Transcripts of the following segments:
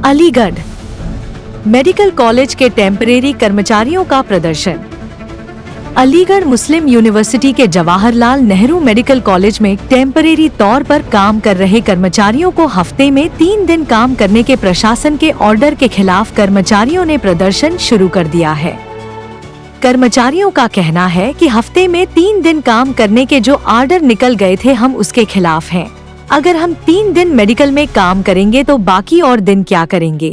Aligarh medical college के temporary कर्मचारियों का प्रदर्शन। अलीगढ़ मुस्लिम यूनिवर्सिटी के जवाहरलाल नेहरू मेडिकल कॉलेज में टेम्परेरी तौर पर काम कर रहे कर्मचारियों को हफ्ते में 3 दिन काम करने के प्रशासन के ऑर्डर के खिलाफ कर्मचारियों ने प्रदर्शन शुरू कर दिया है। कर्मचारियों का कहना है कि हफ्ते में 3 दिन काम करने के जो ऑर्डर निकल गए थे, हम उसके खिलाफ हैं। अगर हम 3 दिन मेडिकल में काम करेंगे तो बाकी और दिन क्या करेंगे।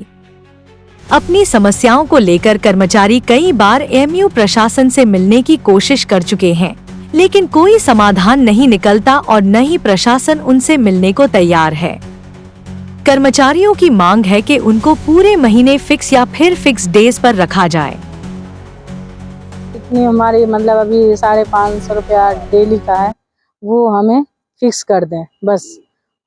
अपनी समस्याओं को लेकर कर्मचारी कई बार एमयू प्रशासन से मिलने की कोशिश कर चुके हैं, लेकिन कोई समाधान नहीं निकलता और न ही प्रशासन उनसे मिलने को तैयार है। कर्मचारियों की मांग है कि उनको पूरे महीने फिक्स या फिर फिक्स डेज पर रखा जाए। इतनी हमारी मतलब अभी 550 रुपया डेली का है, वो हमें फिक्स कर दें बस।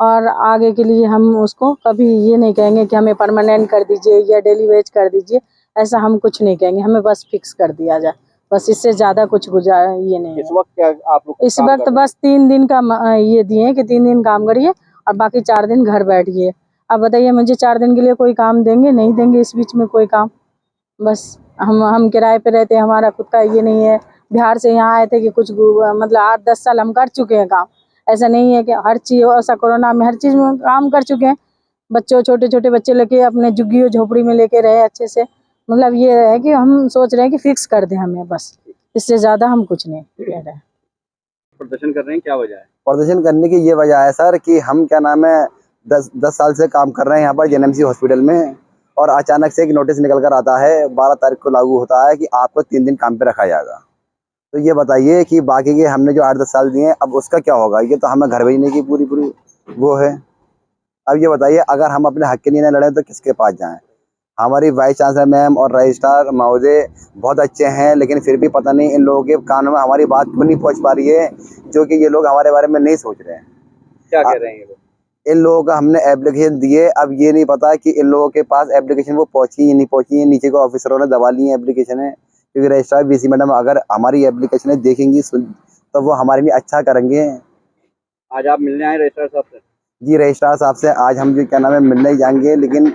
और आगे के लिए हम उसको कभी ये नहीं कहेंगे कि हमें परमानेंट कर दीजिए या डेली वेज कर दीजिए, ऐसा हम कुछ नहीं कहेंगे, हमें बस फिक्स कर दिया जाए बस। इससे ज़्यादा कुछ ये नहीं है। इस वक्त क्या आप लोग इस वक्त बस 3 दिन का ये दिए कि 3 दिन काम करिए और बाकी 4 दिन घर बैठिए। अब बताइए मुझे 4 दिन के लिए कोई काम देंगे? नहीं देंगे इस बीच में कोई काम। बस हम किराए पे रहते हैं, हमारा खुद का ये नहीं है। बिहार से यहाँ आए थे कि कुछ मतलब 8-10 साल हम कर चुके हैं काम। ऐसा नहीं है कि हर चीज़, ऐसा कोरोना में हर चीज़ में काम कर चुके हैं। बच्चों छोटे छोटे बच्चे लेके अपने झुग्गियों झोपड़ी में लेके रहे अच्छे से। मतलब ये है कि हम सोच रहे हैं कि फिक्स कर दें हमें बस, इससे ज़्यादा हम कुछ नहीं कह रहे हैं। प्रदर्शन कर रहे हैं, क्या वजह है? प्रदर्शन करने की ये वजह है सर कि हम क्या नाम है 10 साल से काम कर रहे हैं यहाँ पर जेएनएमसी हॉस्पिटल में, और अचानक से एक नोटिस निकल कर आता है 12 तारीख को लागू होता है कि आपको 3 दिन काम पे रखा जाएगा। तो ये बताइए कि बाकी के हमने जो 8-10 साल दिए अब उसका क्या होगा। ये तो हमें घर भेजने की पूरी वो है। अब ये बताइए अगर हम अपने हक के लिए न लड़े तो किसके पास जाएं। हमारी वाइस चांसलर मैम और रजिस्ट्रार महोदय बहुत अच्छे हैं, लेकिन फिर भी पता नहीं इन लोगों के कानों में हमारी बात क्यों नहीं पहुंच पा रही है, जो कि ये लोग हमारे बारे में नहीं सोच रहे हैं। क्या कह रहे हैं ये लोग? इन लोगों का हमने एप्लीकेशन दिए, अब ये नहीं पता कि इन लोगों के पास एप्लीकेशन वो पहुंची या नहीं पहुंची है। नीचे को ऑफिसरों ने दबा ली है एप्लीकेशन है, क्योंकि रजिस्ट्रार बीसी मैडम अगर हमारी एप्लीकेशन देखेंगी तो वो हमारे लिए अच्छा करेंगे। आज आप मिलने आए रजिस्ट्रार साहब से? जी रजिस्ट्रार साहब से आज हम जो क्या नाम है मिलने ही जाएंगे, लेकिन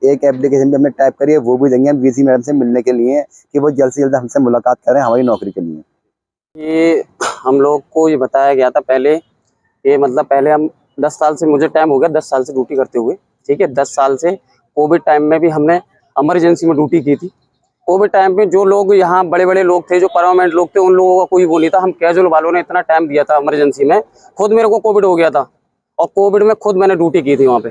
एक एप्लीकेशन पे हमने टाइप करिए वो भी देंगे हम बीसी मैडम से मिलने के लिए कि वो जल्द से जल्द हमसे मुलाकात करें हमारी नौकरी के लिए। ये हम लोग को ये बताया गया था पहले, ये मतलब पहले हम 10 साल से, मुझे टाइम हो गया 10 साल से ड्यूटी करते हुए, ठीक है। 10 साल से कोविड टाइम में भी हमने इमरजेंसी में ड्यूटी की थी। कोविड टाइम पे जो लोग यहाँ बड़े बड़े लोग थे, जो परमानेंट लोग थे, उन लोगों का कोई वो नहीं था। हम कैजुअल वालों ने इतना टाइम दिया था इमरजेंसी में। खुद मेरे को कोविड हो गया था और कोविड में खुद मैंने ड्यूटी की थी, वहाँ पे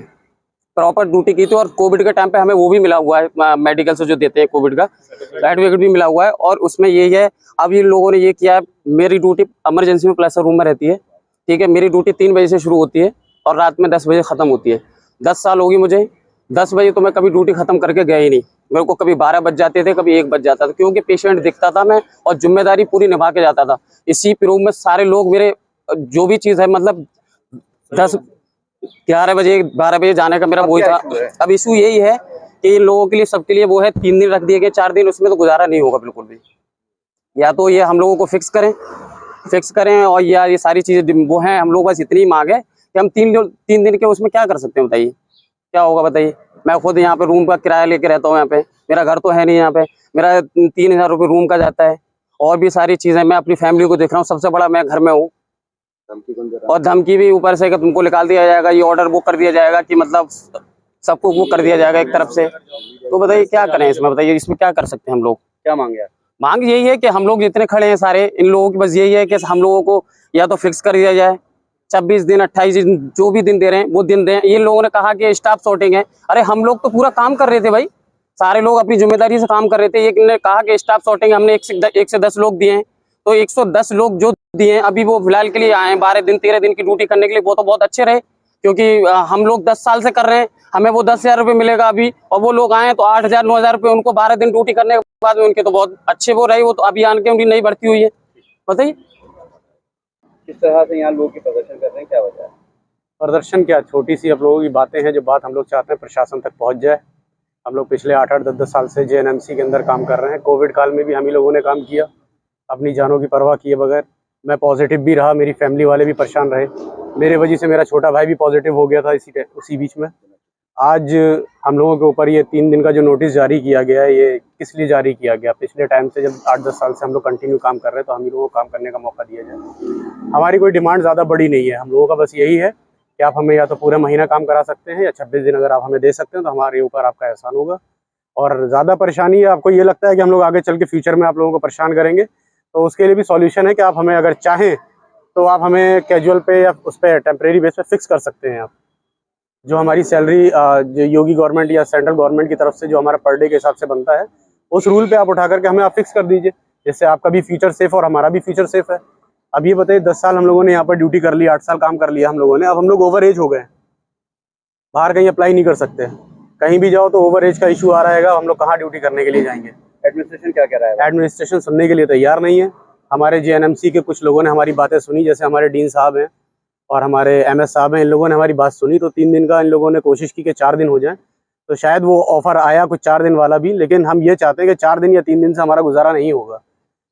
प्रॉपर ड्यूटी की थी। और कोविड के टाइम पे हमें वो भी मिला हुआ है मेडिकल से जो देते हैं कोविड का सर्टिफिकेट भी मिला हुआ है। और उसमें यही है, अब ये लोगों ने ये किया है, मेरी ड्यूटी इमरजेंसी में प्लस रूम में रहती है, ठीक है। मेरी ड्यूटी 3 बजे से शुरू होती है और रात में 10 बजे ख़त्म होती है। 10 साल होगी मुझे, 10 बजे तो मैं कभी ड्यूटी ख़त्म करके गया ही नहीं। मेरे को कभी 12 बज जाते थे, कभी 1 बज जाता था, क्योंकि पेशेंट दिखता था मैं और जिम्मेदारी पूरी निभा के जाता था। इसी रूम में सारे लोग मेरे जो भी चीज़ है, मतलब 11 बजे 12 बजे जाने का मेरा वही था। अब इशू यही है कि इन लोगों के लिए, सबके लिए वो है 3 दिन रख दिए गए, 4 दिन, उसमें तो गुजारा नहीं होगा बिल्कुल भी। या तो ये हम लोगों को फिक्स करें और या ये सारी चीज़ें वो हैं। हम लोग बस इतनी मांग है कि हम 3 दिन के उसमें क्या कर सकते हैं, बताइए क्या होगा बताइए। मैं खुद यहाँ पे रूम का किराया लेके रहता हूँ, यहाँ पे मेरा घर तो है नहीं, यहाँ पे मेरा 3000 रुपये रूम का जाता है और भी सारी चीज़ें। मैं अपनी फैमिली को देख रहा हूँ, सबसे बड़ा मैं घर में हूँ। और धमकी भी ऊपर से कि तुमको निकाल दिया जाएगा, ये ऑर्डर वो कर दिया जाएगा, कि मतलब सबको वो कर दिया जाएगा एक तरफ से। तो बताइए क्या करें इसमें, बताइए इसमें क्या कर सकते हैं हम लोग। क्या मांगे आप? मांग यही है कि हम लोग जितने खड़े हैं सारे, इन लोगों की बस यही है कि हम लोगों को या तो फिक्स कर दिया जाए, 26 दिन 28 दिन जो भी दिन दे रहे हैं वो दिन दें। ये लोगों ने कहा कि स्टाफ शॉर्टिंग है, अरे हम लोग तो पूरा काम कर रहे थे भाई, सारे लोग अपनी जिम्मेदारी से काम कर रहे थे। एक ने कहा कि स्टाफ शॉर्टिंग, हमने 1 से 10 लोग दिए हैं, तो 110 लोग जो दिए हैं अभी वो फिलहाल के लिए आए हैं 12 दिन 13 दिन की ड्यूटी करने के लिए, वो तो बहुत अच्छे रहे, क्योंकि हम लोग 10 साल से कर रहे हैं, हमें वो 10,000 रुपये मिलेगा अभी, और वो लोग आए तो 8,000 9,000 रुपये उनको 12 दिन ड्यूटी करने के बाद में उनके तो बहुत अच्छे वो रहे। वो तो अभी आन के उनकी नई भर्ती हुई है। बताइए किस तरह से यहाँ लोग प्रदर्शन कर रहे हैं, क्या वजह है? प्रदर्शन क्या, छोटी सी आप लोगों की बातें हैं, जो बात हम लोग चाहते हैं प्रशासन तक पहुंच जाए। हम लोग पिछले 8-8 10-10 साल से जेएनएमसी के अंदर काम कर रहे हैं। कोविड काल में भी हम ही लोगों ने काम किया, अपनी जानों की परवाह किए बगैर। मैं पॉजिटिव भी रहा, मेरी फैमिली वाले भी परेशान रहे, मेरे वजह से मेरा छोटा भाई भी पॉजिटिव हो गया था उसी बीच में। आज हम लोगों के ऊपर ये 3 दिन का जो नोटिस जारी किया गया है, ये किस लिए जारी किया गया? पिछले टाइम से जब 8-10 साल से हम लोग कंटिन्यू काम कर रहे हैं, तो हम ही लोगों को काम करने का मौका दिया जाए। हमारी कोई डिमांड ज़्यादा बड़ी नहीं है, हम लोगों का बस यही है कि आप हमें या तो पूरे महीना काम करा सकते हैं, या 26 दिन अगर आप हमें दे सकते हैं तो हमारे ऊपर आपका एहसान होगा। और ज़्यादा परेशानी है, आपको ये लगता है कि हम लोग आगे चल के फ्यूचर में आप लोगों को परेशान करेंगे, तो उसके लिए भी सॉल्यूशन है कि आप हमें अगर चाहें तो आप हमें कैजुअल पे या उस पर टेम्परेरी बेस पे फिक्स कर सकते हैं। आप जो हमारी सैलरी जो योगी गवर्नमेंट या सेंट्रल गवर्नमेंट की तरफ से जो हमारा पर डे के हिसाब से बनता है, उस रूल पे आप उठा करके हमें आप फिक्स कर दीजिए, जिससे आपका भी फ्यूचर सेफ और हमारा भी फ्यूचर सेफ है। अब ये बताइए, 10 साल हम लोगों ने यहाँ पर ड्यूटी कर ली, 8 साल काम कर लिया हम लोगों ने, अब हम लोग ओवर एज हो गए, बाहर कहीं अप्लाई नहीं कर सकते, कहीं भी जाओ तो ओवर एज का इशू आ रहेगा, हम लोग कहाँ ड्यूटी करने के लिए जाएंगे? एडमिनिस्ट्रेशन क्या कह रहा है? एडमिनिस्ट्रेशन सुनने के लिए तैयार नहीं है। हमारे JNMC के कुछ लोगों ने हमारी बातें सुनी, जैसे हमारे डीन साहब हैं और हमारे MS साहब हैं, इन लोगों ने हमारी बात सुनी, तो 3 दिन का इन लोगों ने कोशिश की कि 4 दिन हो जाए, तो शायद वो ऑफर आया कुछ 4 दिन वाला भी, लेकिन हम ये चाहते हैं कि 4 दिन या 3 दिन से हमारा गुजारा नहीं होगा।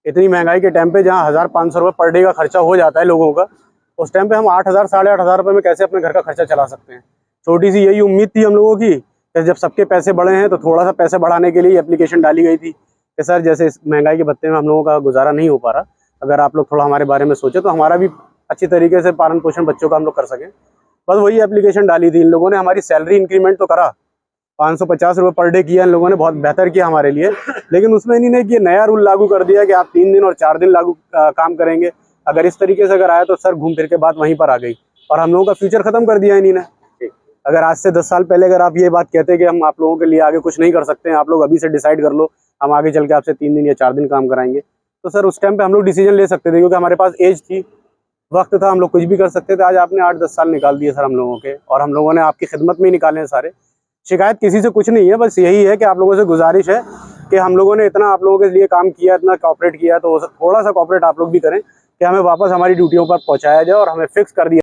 इतनी महंगाई के टाइम पे जहाँ 1500 रुपये पर डे का खर्चा हो जाता है लोगों का, उस टाइम पे हम 8000 साढ़े 8000 रुपये में कैसे अपने घर का खर्चा चला सकते हैं? छोटी सी यही उम्मीद थी हम लोगों की कि जब सबके पैसे बढ़े हैं तो थोड़ा सा पैसे बढ़ाने के लिए एप्लीकेशन डाली गई थी कि सर जैसे इस महंगाई के भत्ते में हम लोगों का गुजारा नहीं हो पा रहा, अगर आप लोग थोड़ा हमारे बारे में सोचें तो हमारा भी अच्छी तरीके से पालन पोषण बच्चों का हम लोग कर सकें। बस वही एप्लीकेशन डाली थी। इन लोगों ने हमारी सैलरी इंक्रीमेंट तो करा, 550 रुपये पर डे किया इन लोगों ने, बहुत बेहतर किया हमारे लिए, लेकिन उसमें इन्हीं ने ये नया रूल लागू कर दिया कि आप 3 दिन और 4 दिन काम करेंगे। अगर इस तरीके से अगर आया तो सर घूम फिर के बात वहीं पर आ गई और हम लोगों का फ्यूचर ख़त्म कर दिया इन्हीं ने। अगर आज से 10 साल पहले अगर आप ये बात कहते कि हम आप लोगों के लिए आगे कुछ नहीं कर सकते हैं, आप लोग अभी से डिसाइड कर लो, हम आगे चल के आपसे 3 दिन या 4 दिन काम कराएंगे, तो सर उस टाइम पे हम लोग डिसीजन ले सकते थे, क्योंकि हमारे पास एज थी, वक्त था, हम लोग कुछ भी कर सकते थे। आज आपने 8-10 साल निकाल दिए सर हम लोगों के, और हम लोगों ने आपकी खिदमत में ही निकाले हैं सारे। शिकायत किसी से कुछ नहीं है, बस यही है कि आप लोगों से गुजारिश है कि हम लोगों ने इतना आप लोगों के लिए काम किया, इतना कॉपरेट किया, तो थोड़ा सा कॉपरेट आप लोग भी करें कि हमें वापस हमारी ड्यूटियों पर पहुँचाया जाए और हमें फिक्स कर दिया